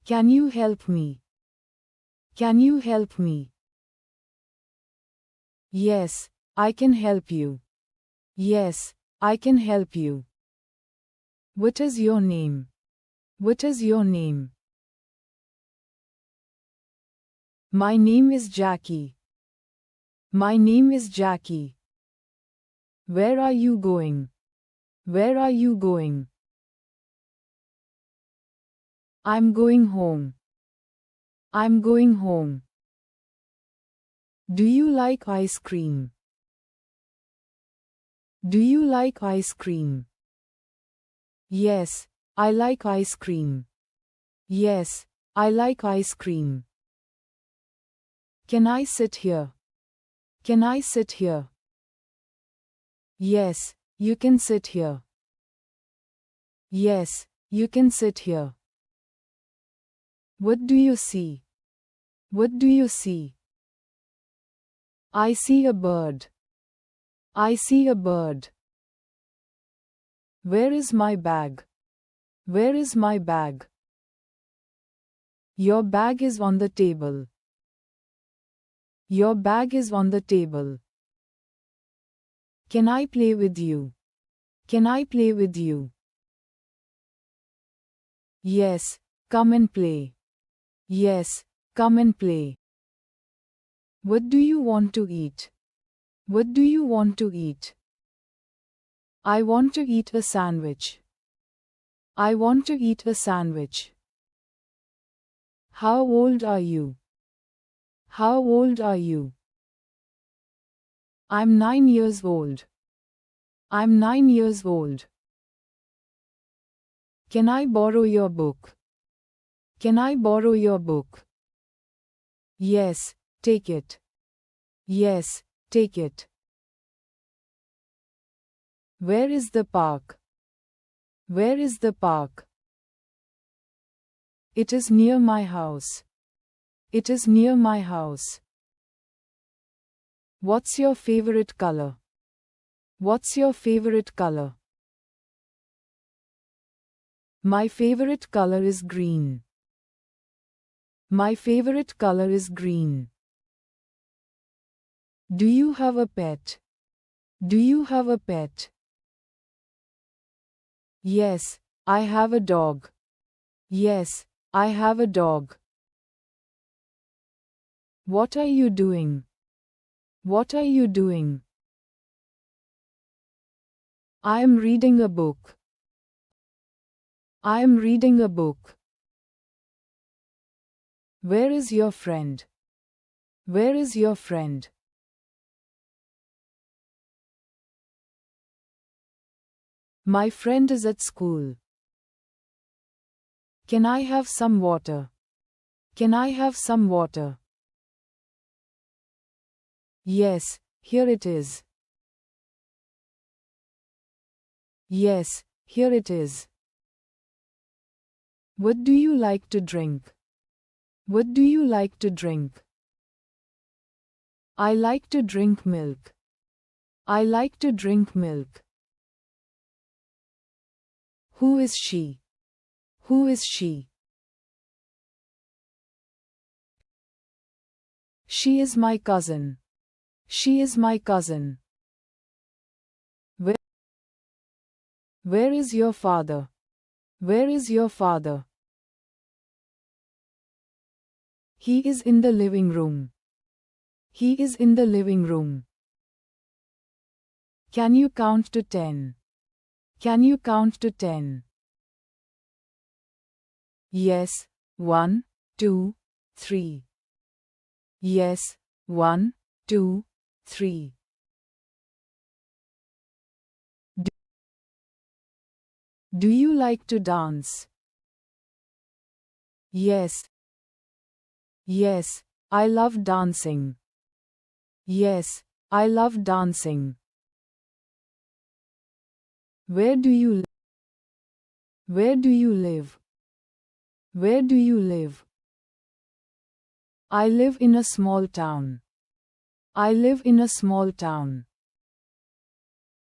Can you help me? Can you help me? Yes, I can help you. Yes, I can help you. What is your name? What is your name? My name is Jackie. My name is Jackie. Where are you going? Where are you going? I'm going home. I'm going home. Do you like ice cream? Do you like ice cream? Yes, I like ice cream. Yes, I like ice cream. Can I sit here? Can I sit here? Yes, you can sit here. Yes, you can sit here. What do you see? What do you see? I see a bird. I see a bird. Where is my bag? Where is my bag? Your bag is on the table. Your bag is on the table. Can I play with you? Can I play with you? Yes, come and play. Yes, come and play. What do you want to eat? What do you want to eat? I want to eat a sandwich. I want to eat a sandwich. How old are you? How old are you? I'm 9 years old. I'm 9 years old. Can I borrow your book? Can I borrow your book? Yes, take it. Yes, take it. Where is the park? Where is the park? It is near my house. It is near my house. What's your favorite color? What's your favorite color? My favorite color is green. My favorite color is green. Do you have a pet? Do you have a pet? Yes, I have a dog. Yes, I have a dog. What are you doing? What are you doing? I am reading a book. I am reading a book. Where is your friend? Where is your friend? My friend is at school. Can I have some water? Can I have some water? Yes, here it is. Yes, here it is. What do you like to drink? What do you like to drink? I like to drink milk. I like to drink milk. Who is she? Who is she? She is my cousin. She is my cousin. Where is your father? Where is your father? He is in the living room. He is in the living room. Can you count to 10? Can you count to 10? Yes, 1, 2, 3. Yes, 1, 2, 3. Do you like to dance? Yes. Yes, I love dancing. Yes, I love dancing. Where do you live? Where do you live? Where do you live? I live in a small town. I live in a small town.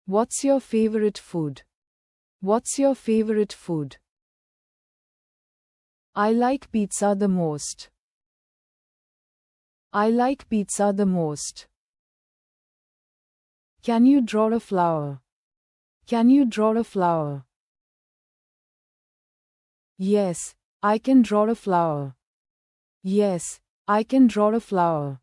What's your favorite food? What's your favorite food? I like pizza the most. I like pizza the most. Can you draw a flower? Can you draw a flower? Yes, I can draw a flower. Yes, I can draw a flower.